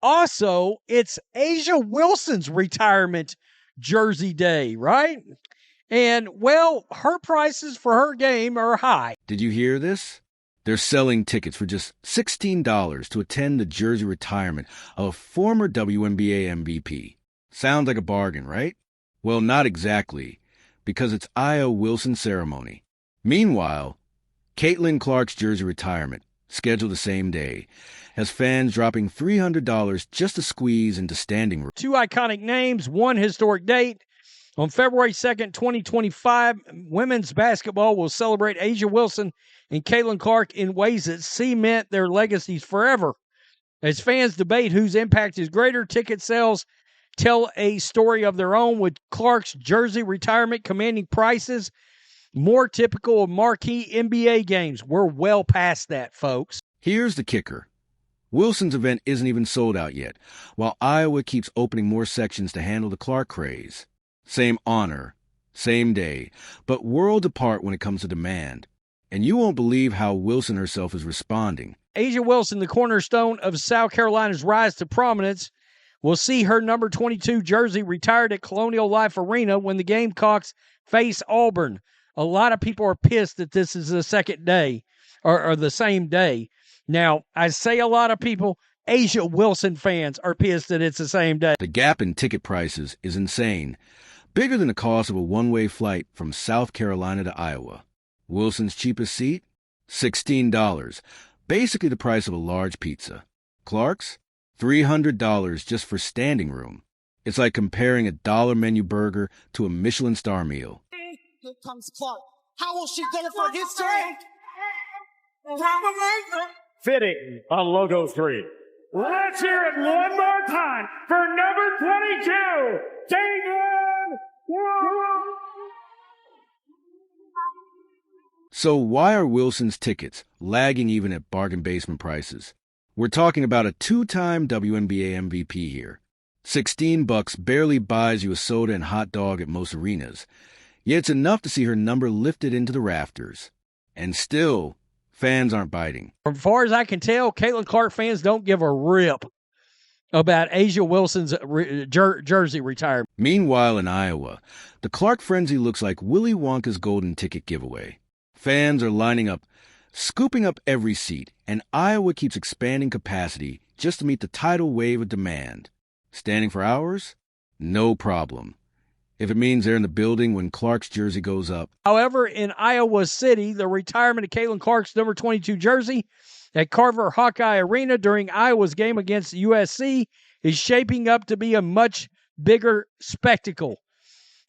Also, it's Asia Wilson's retirement jersey day, right? And, well, her prices for her game are high. Did you hear this? They're selling tickets for just $16 to attend the jersey retirement of a former WNBA MVP. Sounds like a bargain, right? Well, not exactly, because it's Aya Wilson's ceremony. Meanwhile, Caitlin Clark's jersey retirement, scheduled the same day, has fans dropping $300 just to squeeze into standing room. Two iconic names, one historic date. On February 2nd, 2025, women's basketball will celebrate Asia Wilson and Caitlin Clark in ways that cement their legacies forever. As fans debate whose impact is greater, ticket sales tell a story of their own, with Clark's jersey retirement commanding prices more typical of marquee NBA games. We're well past that, folks. Here's the kicker. Wilson's event isn't even sold out yet, while Iowa keeps opening more sections to handle the Clark craze. Same honor, same day, but worlds apart when it comes to demand. And you won't believe how Wilson herself is responding. Asia Wilson, the cornerstone of South Carolina's rise to prominence, will see her number 22 jersey retired at Colonial Life Arena when the Gamecocks face Auburn. A lot of people are pissed that this is the second day, or the same day. Now, I say a lot of people, Asia Wilson fans are pissed that it's the same day. The gap in ticket prices is insane. Bigger than the cost of a one-way flight from South Carolina to Iowa. Wilson's cheapest seat? $16. Basically the price of a large pizza. Clark's? $300 just for standing room. It's like comparing a dollar menu burger to a Michelin star meal. Here comes Clark. How will she go for history? Fitting on Logo 3. Let's hear it one more time for number 22, Caitlin. So why are Wilson's tickets lagging even at bargain basement prices? We're talking about a two-time WNBA MVP here. $16 barely buys you a soda and hot dog at most arenas. Yet it's enough to see her number lifted into the rafters. And still, fans aren't biting. As far as I can tell, Caitlin Clark fans don't give a rip about Asia Wilson's jersey retirement. Meanwhile, in Iowa, the Clark frenzy looks like Willy Wonka's golden ticket giveaway. Fans are lining up, scooping up every seat, and Iowa keeps expanding capacity just to meet the tidal wave of demand. Standing for hours? No problem. If it means they're in the building when Clark's jersey goes up. However, in Iowa City, the retirement of Caitlin Clark's number 22 jersey at Carver Hawkeye Arena during Iowa's game against USC is shaping up to be a much bigger spectacle.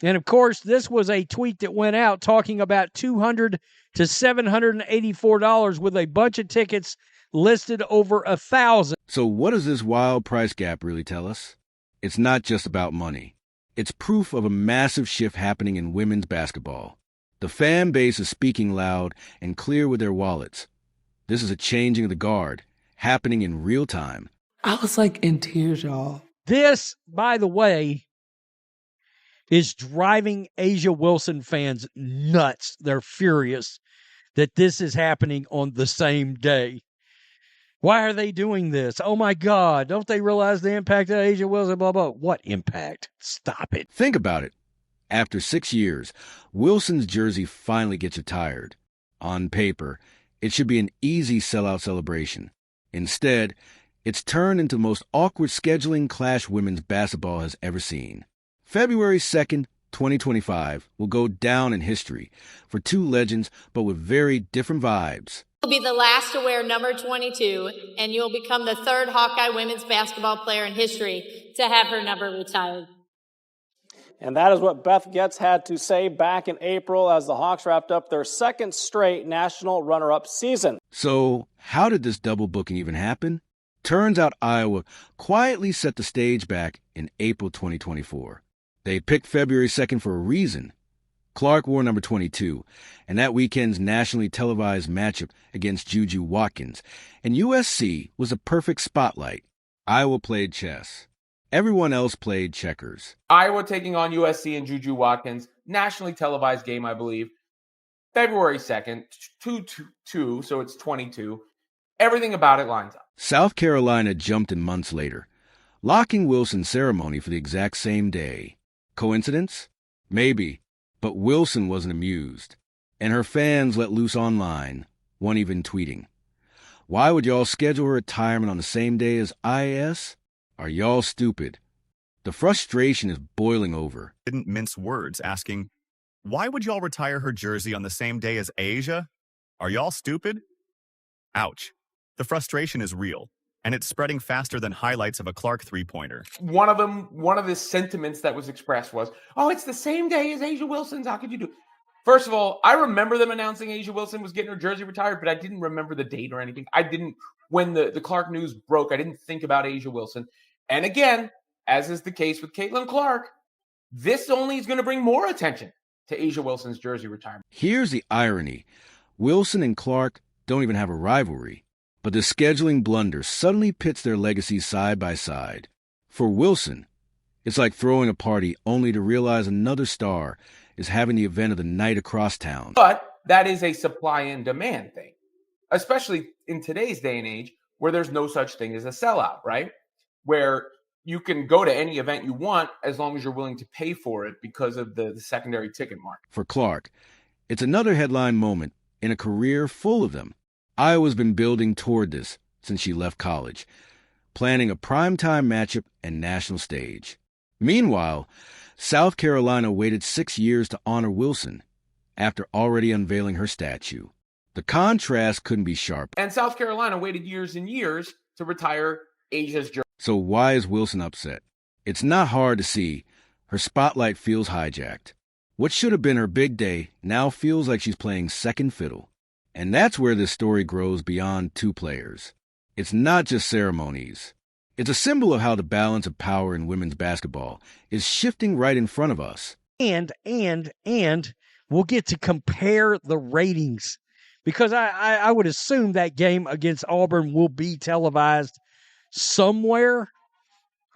And, of course, this was a tweet that went out talking about $200 to $784 with a bunch of tickets listed over 1,000. So what does this wild price gap really tell us? It's not just about money. It's proof of a massive shift happening in women's basketball. The fan base is speaking loud and clear with their wallets. This is a changing of the guard, happening in real time. I was like in tears, y'all. This, by the way, is driving Asia Wilson fans nuts. They're furious that this is happening on the same day. Why are they doing this? Oh, my God. Don't they realize the impact of Asia Wilson? Blah, blah. What impact? Stop it. Think about it. After 6 years, Wilson's jersey finally gets retired. On paper, it should be an easy sellout celebration. Instead, it's turned into the most awkward scheduling clash women's basketball has ever seen. February 2nd, 2025 will go down in history for two legends, but with very different vibes. You'll be the last to wear number 22, and you'll become the third Hawkeye women's basketball player in history to have her number retired. And that is what Beth Getz had to say back in April as the Hawks wrapped up their second straight national runner-up season. So, how did this double booking even happen? Turns out Iowa quietly set the stage back in April 2024. They picked February 2nd for a reason. Clark wore number 22, and that weekend's nationally televised matchup against Juju Watkins, and USC was a perfect spotlight. Iowa played chess. Everyone else played checkers. Iowa taking on USC and Juju Watkins, nationally televised game, I believe. February 2nd, 2-2, so it's 22. Everything about it lines up. South Carolina jumped in months later, locking Wilson's ceremony for the exact same day. Coincidence? Maybe, but Wilson wasn't amused, and her fans let loose online, one even tweeting, "Why would y'all schedule her retirement on the same day as IAS? Are y'all stupid?" The frustration is boiling over. Didn't mince words, asking, "Why would y'all retire her jersey on the same day as Asia? Are y'all stupid?" Ouch. The frustration is real, and it's spreading faster than highlights of a Clark three-pointer. One of the sentiments that was expressed was, "Oh, it's the same day as Asia Wilson's. How could you do?" First of all, I remember them announcing Asia Wilson was getting her jersey retired, but I didn't remember the date or anything. When the Clark news broke, I didn't think about Asia Wilson. And again, as is the case with Caitlin Clark, this only is going to bring more attention to Asia Wilson's jersey retirement. Here's the irony. Wilson and Clark don't even have a rivalry, but the scheduling blunder suddenly pits their legacies side by side. For Wilson, it's like throwing a party only to realize another star is having the event of the night across town. But that is a supply and demand thing, especially in today's day and age where there's no such thing as a sellout, right? Where you can go to any event you want as long as you're willing to pay for it because of the secondary ticket market. For Clark, it's another headline moment in a career full of them. Iowa's been building toward this since she left college, planning a primetime matchup and national stage. Meanwhile, South Carolina waited 6 years to honor Wilson after already unveiling her statue. The contrast couldn't be sharper. And South Carolina waited years and years to retire Asia's jersey. So why is Wilson upset? It's not hard to see. Her spotlight feels hijacked. What should have been her big day now feels like she's playing second fiddle. And that's where this story grows beyond two players. It's not just ceremonies. It's a symbol of how the balance of power in women's basketball is shifting right in front of us. And we'll get to compare the ratings because I would assume that game against Auburn will be televised somewhere.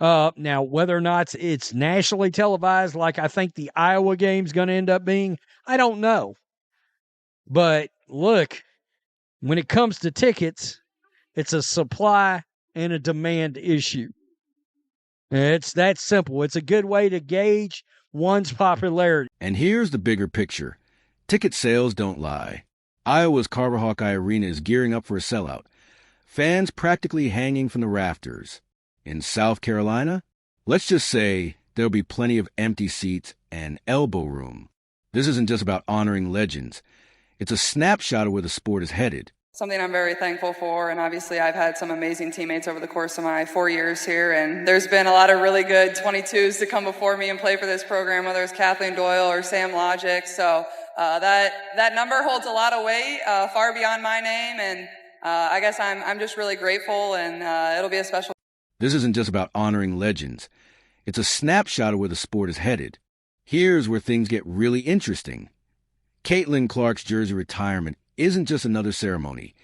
Now, whether or not it's nationally televised, like I think the Iowa game's going to end up being, I don't know. But look, when it comes to tickets, it's a supply and a demand issue. It's that simple. It's a good way to gauge one's popularity. And here's the bigger picture. Ticket sales don't lie. Iowa's Carver Hawkeye Arena is gearing up for a sellout. Fans practically hanging from the rafters. In South Carolina, let's just say there'll be plenty of empty seats and elbow room. This isn't just about honoring legends. It's a snapshot of where the sport is headed. Something I'm very thankful for, and obviously I've had some amazing teammates over the course of my 4 years here, and there's been a lot of really good 22s to come before me and play for this program, whether it's Kathleen Doyle or Sam Logic, so that number holds a lot of weight, far beyond my name, and I guess I'm just really grateful, and it'll be a special. This isn't just about honoring legends. It's a snapshot of where the sport is headed. Here's where things get really interesting. Caitlin Clark's jersey retirement isn't just another ceremony.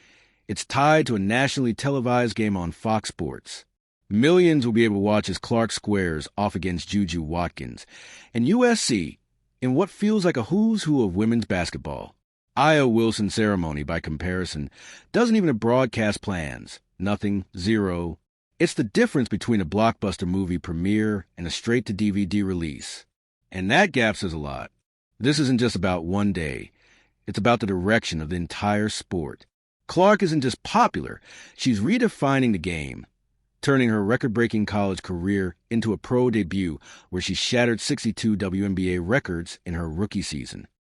It's tied to a nationally televised game on Fox Sports. Millions will be able to watch as Clark squares off against Juju Watkins and USC in what feels like a who's who of women's basketball. Iowa Wilson's ceremony, by comparison, doesn't even have broadcast plans. Nothing, zero. It's the difference between a blockbuster movie premiere and a straight-to-DVD release. And that gap says a lot. This isn't just about one day. It's about the direction of the entire sport. Clark isn't just popular. She's redefining the game, turning her record-breaking college career into a pro debut where she shattered 62 WNBA records in her rookie season.